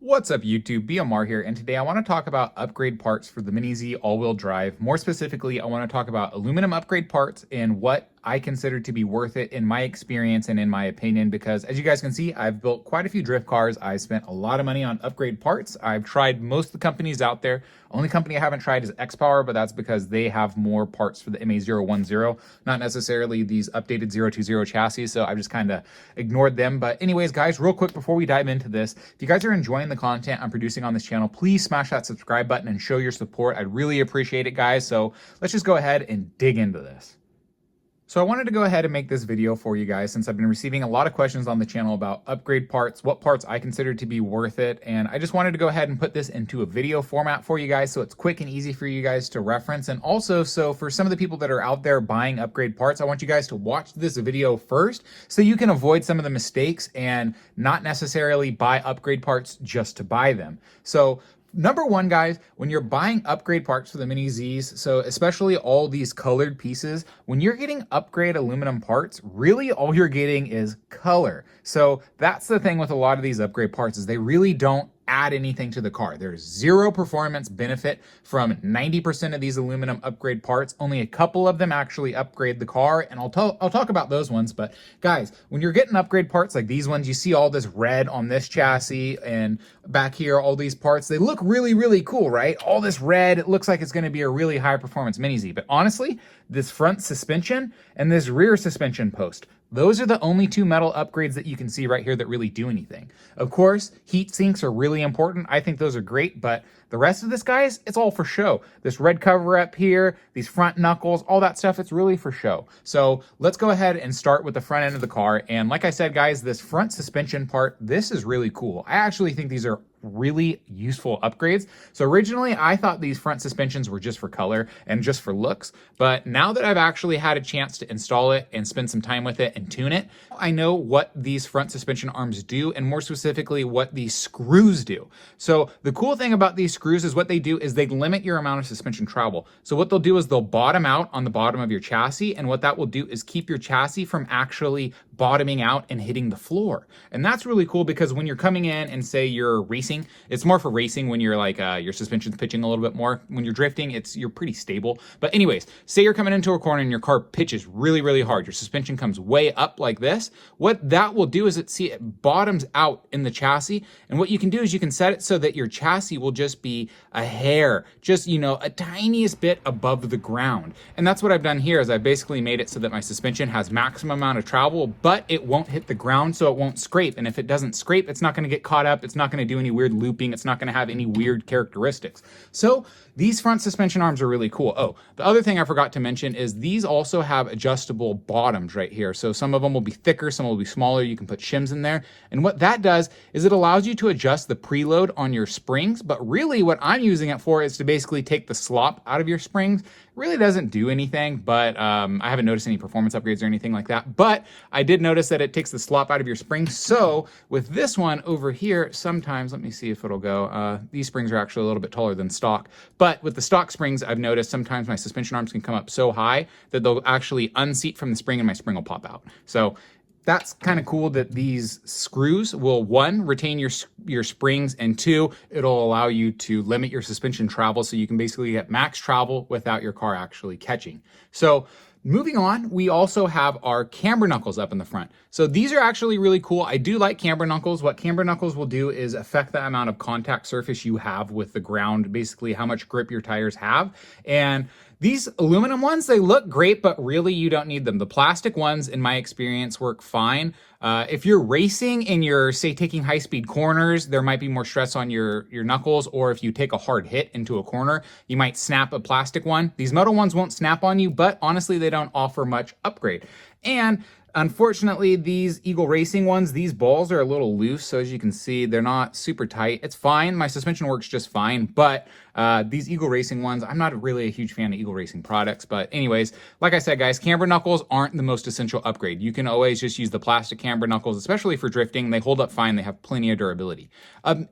What's up YouTube, BMR here, and today I want to talk about upgrade parts for the Mini Z all-wheel drive. More specifically, I want to talk about aluminum upgrade parts and what I consider to be worth it in my experience and in my opinion, because as you guys can see, I've built quite a few drift cars. I spent a lot of money on upgrade parts. I've tried most of the companies out there. Only company I haven't tried is MPower, but that's because they have more parts for the MA010, not necessarily these updated 020 chassis, so I've just kind of ignored them. But anyways, guys, real quick before we dive into this, if you guys are enjoying the content I'm producing on this channel, please smash that subscribe button and show your support. I'd really appreciate it, guys. So let's just go ahead and dig into this. So I wanted to go ahead and make this video for you guys since I've been receiving a lot of questions on the channel about upgrade parts, what parts I consider to be worth it, and I just wanted to go ahead and put this into a video format for you guys so it's quick and easy for you guys to reference. And also, so for some of the people that are out there buying upgrade parts, I want you guys to watch this video first so you can avoid some of the mistakes and not necessarily buy upgrade parts just to buy them. So number one, guys, when you're buying upgrade parts for the Mini Zs, so especially all these colored pieces, when you're getting upgrade aluminum parts, really all you're getting is color. So that's the thing with a lot of these upgrade parts is they really don't add anything to the car. There's zero performance benefit from 90% of these aluminum upgrade parts. Only a couple of them actually upgrade the car, and I'll talk about those ones. But guys, when you're getting upgrade parts like these ones, you see all this red on this chassis and back here, all these parts, they look really, really cool, right? All this red, it looks like it's going to be a really high performance Mini Z. But honestly, this front suspension and this rear suspension post, those are the only two metal upgrades that you can see right here that really do anything. Of course, heat sinks are really important. I think those are great, but the rest of this, guys, it's all for show. This red cover up here, these front knuckles, all that stuff, it's really for show. So let's go ahead and start with the front end of the car. And like I said, guys, this front suspension part, this is really cool. I actually think these are really useful upgrades. So originally I thought these front suspensions were just for color and just for looks, but now that I've actually had a chance to install it and spend some time with it and tune it, I know what these front suspension arms do, and more specifically what these screws do. So the cool thing about these screws is what they do is they limit your amount of suspension travel. So what they'll do is they'll bottom out on the bottom of your chassis, and what that will do is keep your chassis from actually bottoming out and hitting the floor. And that's really cool because when you're coming in and say you're racing, it's more for racing when you're like your suspension's pitching a little bit more. When you're drifting, you're pretty stable. But anyways, say you're coming into a corner and your car pitches really, really hard. Your suspension comes way up like this. What that will do is it bottoms out in the chassis. And what you can do is you can set it so that your chassis will just be a hair, just, you know, a tiniest bit above the ground. And that's what I've done here is I basically made it so that my suspension has maximum amount of travel, but it won't hit the ground, so it won't scrape. And if it doesn't scrape, it's not going to get caught up. It's not going to do any weird looping. It's not going to have any weird characteristics. So these front suspension arms are really cool. Oh, the other thing I forgot to mention is these also have adjustable bottoms right here. So some of them will be thicker, some will be smaller. You can put shims in there. And what that does is it allows you to adjust the preload on your springs. But really what I'm using it for is to basically take the slop out of your springs. It really doesn't do anything, but I haven't noticed any performance upgrades or anything like that. But I did notice that it takes the slop out of your springs. So with this one over here, sometimes, let me see if it'll go. These springs are actually a little bit taller than stock. But with the stock springs, I've noticed sometimes my suspension arms can come up so high that they'll actually unseat from the spring and my spring will pop out. So that's kind of cool that these screws will, one, retain your springs, and two, it'll allow you to limit your suspension travel so you can basically get max travel without your car actually catching. So moving on, we also have our camber knuckles up in the front. So these are actually really cool. I do like camber knuckles. What camber knuckles will do is affect the amount of contact surface you have with the ground, basically how much grip your tires have. And these aluminum ones, they look great, but really you don't need them. The plastic ones, in my experience, work fine. If you're racing and you're, say, taking high-speed corners, there might be more stress on your knuckles, or if you take a hard hit into a corner, you might snap a plastic one. These metal ones won't snap on you, but honestly, they don't offer much upgrade. And unfortunately, these Eagle Racing ones, these balls are a little loose, so as you can see, they're not super tight. It's fine. My suspension works just fine, but these Eagle Racing ones, I'm not really a huge fan of Eagle Racing products, but anyways, like I said, guys, camber knuckles aren't the most essential upgrade. You can always just use the plastic camber knuckles, especially for drifting. They hold up fine. They have plenty of durability.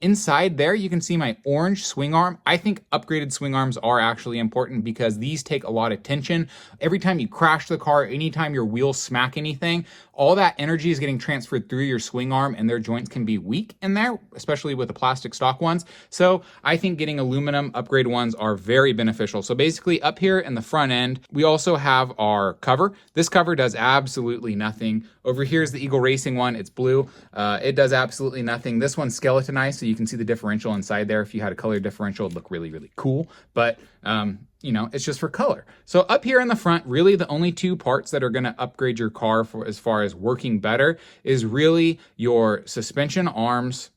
Inside there, you can see my orange swing arm. I think upgraded swing arms are actually important because these take a lot of tension. Every time you crash the car, anytime your wheels smack anything, everything, all that energy is getting transferred through your swing arm, and their joints can be weak in there, especially with the plastic stock ones. So I think getting aluminum upgrade ones are very beneficial. So basically up here in the front end, we also have our cover. This cover does absolutely nothing. Over here is the Eagle Racing one. It's blue. It does absolutely nothing. This one's skeletonized, so you can see the differential inside there. If you had a color differential, it'd look really, really cool. But you know, it's just for color. So up here in the front, really the only two parts that are going to upgrade your car for as far as working better is really your suspension arms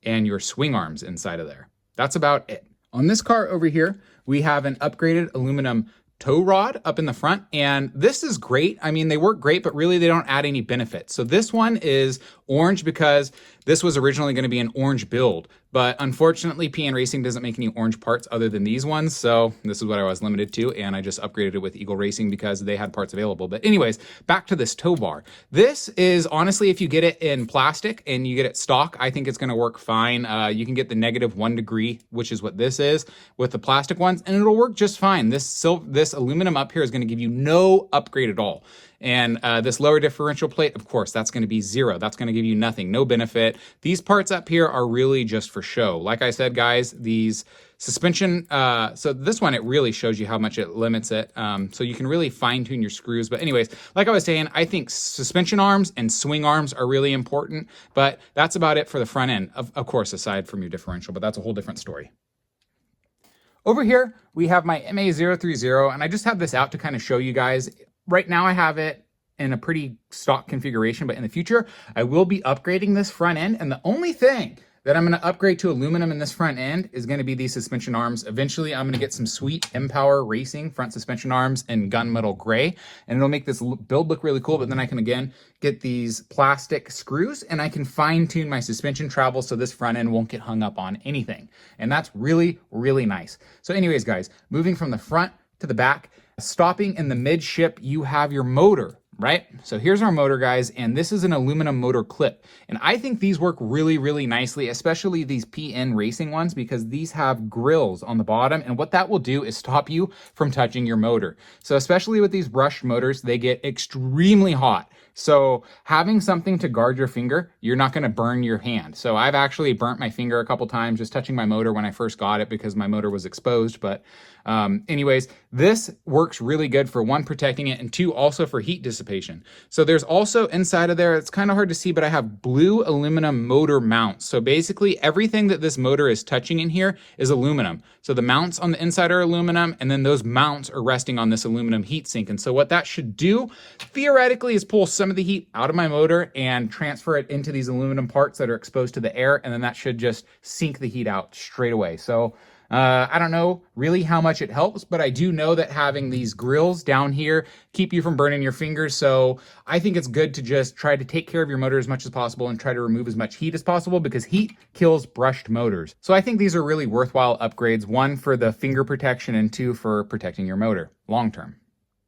and your swing arms inside of there. That's about it. On this car over here, we have an upgraded aluminum tow rod up in the front, and this is great. I mean, they work great, but really they don't add any benefits. So this one is orange because this was originally going to be an orange build, but unfortunately PN Racing doesn't make any orange parts other than these ones, so this is what I was limited to, and I just upgraded it with Eagle Racing because they had parts available. But anyways, back to this tow bar. This is honestly, if you get it in plastic and you get it stock, I think it's going to work fine. You can get the -1 degree, which is what this is, with the plastic ones, and it'll work just fine. This aluminum up here is going to give you no upgrade at all. And this lower differential plate, of course, that's going to be 0. That's going to give you nothing, no benefit. These parts up here are really just for show. Like I said, guys, these suspension, so this one, it really shows you how much it limits it. So you can really fine tune your screws. But anyways, like I was saying, I think suspension arms and swing arms are really important, but that's about it for the front end, of course, aside from your differential, but that's a whole different story. Over here, we have my MA030, and I just have this out to kind of show you guys. Right now I have it in a pretty stock configuration, but in the future, I will be upgrading this front end. And the only thing that I'm going to upgrade to aluminum in this front end is going to be these suspension arms. Eventually, I'm going to get some sweet MPower Racing front suspension arms in gunmetal gray, and it'll make this build look really cool. But then I can, again, get these plastic screws, and I can fine tune my suspension travel so this front end won't get hung up on anything. And that's really, really nice. So anyways, guys, moving from the front to the back, stopping in the midship, you have your motor, right? So here's our motor, guys, and this is an aluminum motor clip. And I think these work really, really nicely, especially these PN Racing ones, because these have grills on the bottom, and what that will do is stop you from touching your motor. So especially with these brushed motors, they get extremely hot. So having something to guard your finger, you're not going to burn your hand. So I've actually burnt my finger a couple times just touching my motor when I first got it because my motor was exposed. But anyways, this works really good for 1, protecting it, and 2, also for heat dissipation. So there's also inside of there, it's kind of hard to see, but I have blue aluminum motor mounts. So basically everything that this motor is touching in here is aluminum. So the mounts on the inside are aluminum, and then those mounts are resting on this aluminum heatsink. And so what that should do, theoretically, is pull some of the heat out of my motor and transfer it into these aluminum parts that are exposed to the air, and then that should just sink the heat out straight away. So I don't know really how much it helps, but I do know that having these grills down here keep you from burning your fingers. So I think it's good to just try to take care of your motor as much as possible and try to remove as much heat as possible, because heat kills brushed motors. So I think these are really worthwhile upgrades, 1 for the finger protection and 2 for protecting your motor long term.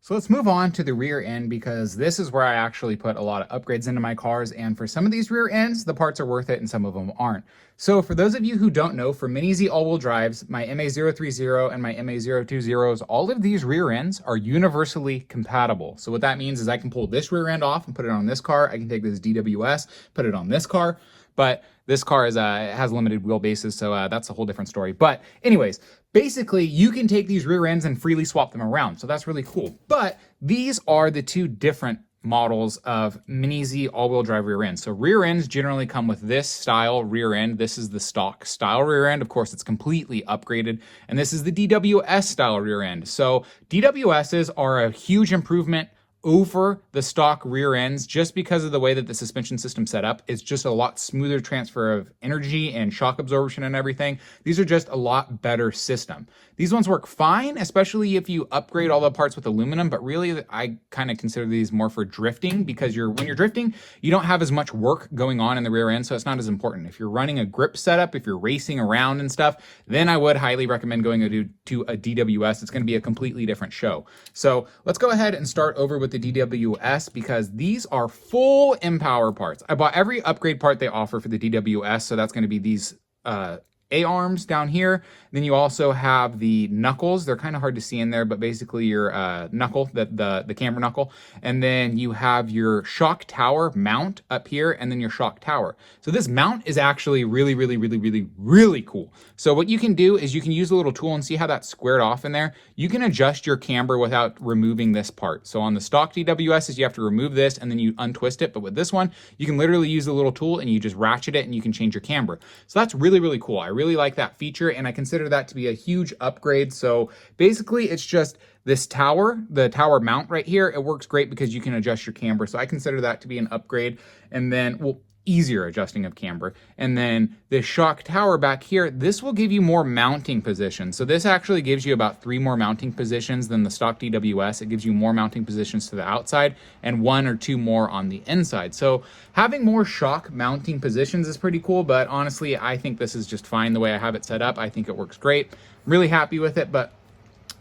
So let's move on to the rear end, because this is where I actually put a lot of upgrades into my cars, and for some of these rear ends, the parts are worth it and some of them aren't. So for those of you who don't know, for Mini Z all-wheel drives, my MA030 and my MA020s, all of these rear ends are universally compatible. So what that means is I can pull this rear end off and put it on this car. I can take this DWS, put it on this car, but this car is has limited wheelbases, so that's a whole different story. But anyways, basically, you can take these rear ends and freely swap them around, so that's really cool. But these are the 2 different models of Mini Z all-wheel drive rear ends. So rear ends generally come with this style rear end. This is the stock style rear end. Of course, it's completely upgraded. And this is the DWS style rear end. So DWSs are a huge improvement over the stock rear ends just because of the way that the suspension system set up. It's just a lot smoother transfer of energy and shock absorption and everything. These are just a lot better system. These ones work fine, especially if you upgrade all the parts with aluminum, but really I kind of consider these more for drifting, because when you're drifting, you don't have as much work going on in the rear end, so it's not as important. If you're running a grip setup, if you're racing around and stuff, then I would highly recommend going to a DWS. It's going to be a completely different show. So let's go ahead and start over with the DWS, because these are full MPower parts. I bought every upgrade part they offer for the DWS, so that's going to be these A-arms down here. Then you also have the knuckles. They're kind of hard to see in there, but basically your knuckle, the camber knuckle. And then you have your shock tower mount up here, and then your shock tower. So this mount is actually really cool. So what you can do is you can use a little tool and see how that's squared off in there. You can adjust your camber without removing this part. So on the stock DWSs, you have to remove this and then you untwist it. But with this one, you can literally use a little tool and you just ratchet it and you can change your camber. So that's really cool. I really like that feature and I consider that to be a huge upgrade. So basically it's just this tower, the tower mount right here. It works great because you can adjust your camber. So I consider that to be an upgrade. And then, well, easier adjusting of camber. And then the shock tower back here, this will give you more mounting positions. So this actually gives you about 3 more mounting positions than the stock DWS. It gives you more mounting positions to the outside and 1 or 2 more on the inside. So having more shock mounting positions is pretty cool, but honestly, I think this is just fine the way I have it set up. I think it works great. I'm really happy with it, but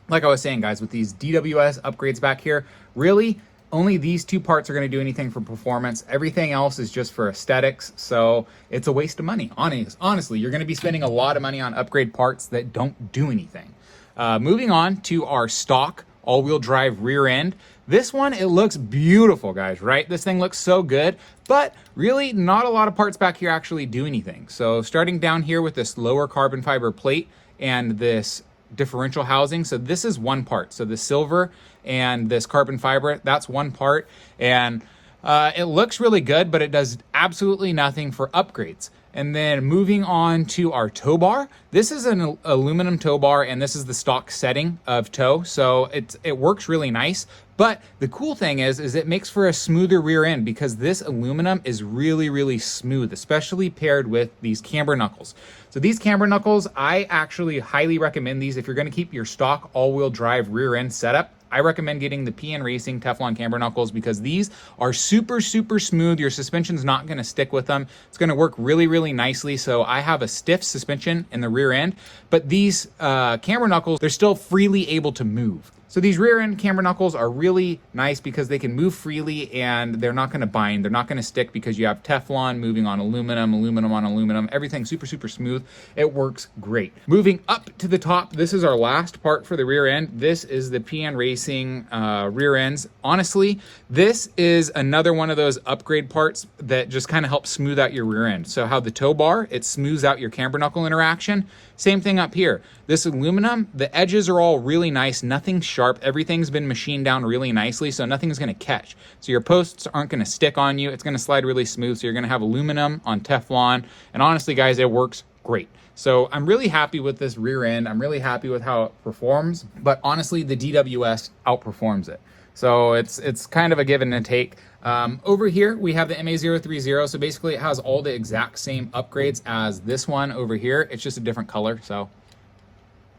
like I was saying, guys, with these DWS upgrades back here, really, only these 2 parts are going to do anything for performance. Everything else is just for aesthetics, so it's a waste of money. Honestly, you're going to be spending a lot of money on upgrade parts that don't do anything. Moving on to our stock all-wheel drive rear end. This one, it looks beautiful, guys, right? This thing looks so good, but really not a lot of parts back here actually do anything. So starting down here with this lower carbon fiber plate and this differential housing. So this is one part. So the silver and this carbon fiber, that's one part. And it looks really good, but it does absolutely nothing for upgrades. And then moving on to our tow bar. This is an aluminum tow bar and this is the stock setting of tow. So it works really nice. But the cool thing is it makes for a smoother rear end because this aluminum is really smooth, especially paired with these camber knuckles. So these camber knuckles, I actually highly recommend these if you're gonna keep your stock all-wheel drive rear end setup. I recommend getting the PN Racing Teflon camber knuckles because these are super smooth. Your suspension's not going to stick with them. It's going to work really nicely. So I have a stiff suspension in the rear end, but these camber knuckles, they're still freely able to move. So these rear end camber knuckles are really nice because they can move freely and they're not going to bind. They're not going to stick because you have Teflon moving on aluminum, aluminum on aluminum, everything super smooth. It works great. Moving up to the top, this is our last part for the rear end. This is the PN Racing rear ends. Honestly, this is another one of those upgrade parts that just kind of helps smooth out your rear end. So how the tow bar, it smooths out your camber knuckle interaction. Same thing up here. This aluminum, the edges are all really nice, nothing sharp. Everything's been machined down really nicely, so nothing's gonna catch. So your posts aren't gonna stick on you. It's gonna slide really smooth. So you're gonna have aluminum on Teflon. And honestly, guys, it works great. So I'm really happy with this rear end. I'm really happy with how it performs, but honestly, the DWS outperforms it. So it's kind of a give and take. Over here, we have the MA030. So basically it has all the exact same upgrades as this one over here. It's just a different color. So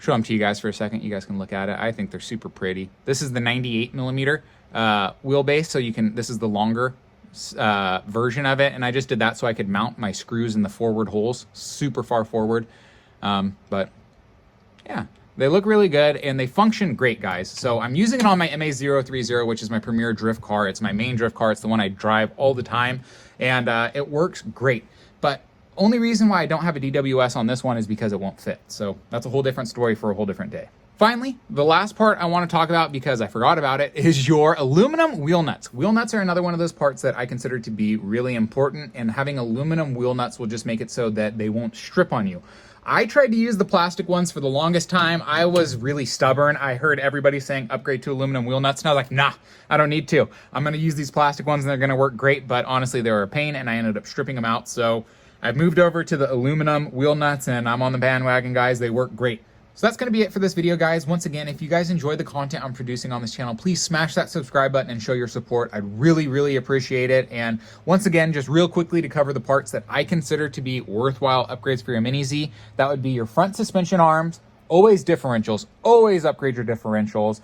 show them to you guys for a second. You guys can look at it. I think they're super pretty. This is the 98mm wheelbase. So this is the longer version of it. And I just did that so I could mount my screws in the forward holes super far forward. But yeah. They look really good and they function great, guys. So I'm using it on my MA030, which is my premier drift car. It's my main drift car. It's the one I drive all the time. And it works great. But only reason why I don't have a DWS on this one is because it won't fit. So that's a whole different story for a whole different day. Finally, the last part I want to talk about, because I forgot about it, is your aluminum wheel nuts. Wheel nuts are another one of those parts that I consider to be really important, and having aluminum wheel nuts will just make it so that they won't strip on you. I tried to use the plastic ones for the longest time. I was really stubborn. I heard everybody saying upgrade to aluminum wheel nuts, and I was like, nah, I don't need to. I'm gonna use these plastic ones and they're gonna work great, but honestly, they were a pain and I ended up stripping them out. So I've moved over to the aluminum wheel nuts and I'm on the bandwagon, guys. They work great. So that's going to be it for this video, guys. Once again, if you guys enjoy the content I'm producing on this channel, please smash that subscribe button and show your support. I'd really appreciate it. And once again, just real quickly to cover the parts that I consider to be worthwhile upgrades for your Mini Z, that would be your front suspension arms, always differentials, always upgrade your differentials,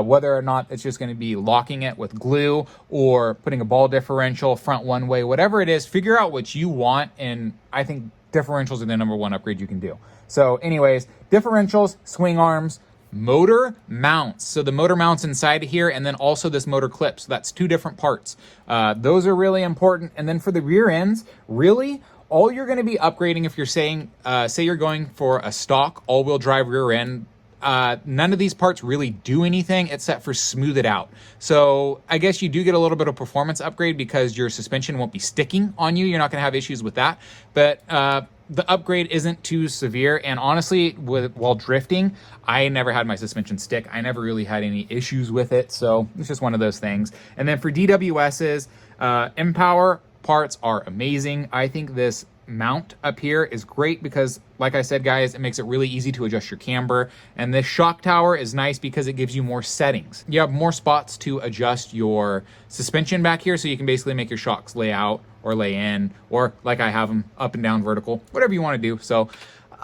whether or not it's just going to be locking it with glue or putting a ball differential front one way, whatever it is, figure out what you want. And I think differentials are the #1 upgrade you can do. So anyways, differentials, swing arms, motor mounts. So the motor mounts inside of here, and then also this motor clip. So that's 2 different parts. Those are really important. And then for the rear ends, really All you're going to be upgrading if you're saying, say you're going for a stock all-wheel drive rear end, none of these parts really do anything except for smooth it out. So I guess you do get a little bit of performance upgrade because your suspension won't be sticking on you. You're not going to have issues with that. But the upgrade isn't too severe. And honestly, while drifting, I never had my suspension stick. I never really had any issues with it. So it's just one of those things. And then for DWSs, MPower parts are amazing. I think this mount up here is great because, like I said, guys, it makes it really easy to adjust your camber. And this shock tower is nice because it gives you more settings. You have more spots to adjust your suspension back here, so you can basically make your shocks lay out or lay in, or like I have them up and down vertical, whatever you want to do. So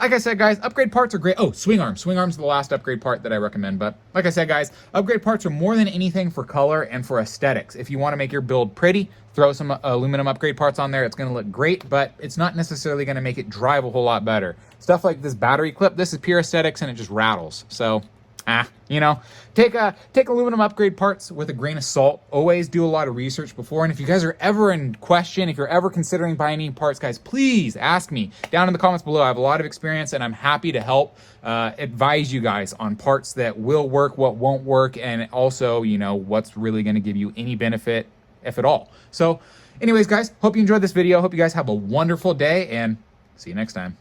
like I said, guys, upgrade parts are great. Oh, swing arms. Swing arms is the last upgrade part that I recommend. But like I said, guys, upgrade parts are more than anything for color and for aesthetics. If you want to make your build pretty, throw some aluminum upgrade parts on there. It's going to look great, but it's not necessarily going to make it drive a whole lot better. Stuff like this battery clip, this is pure aesthetics and it just rattles. So, you know, take aluminum upgrade parts with a grain of salt. Always do a lot of research before. And if you guys are ever in question, if you're ever considering buying any parts, guys, please ask me down in the comments below. I have a lot of experience and I'm happy to help advise you guys on parts that will work, what won't work, and also, you know, what's really going to give you any benefit, if at all. So anyways, guys, hope you enjoyed this video. Hope you guys have a wonderful day and see you next time.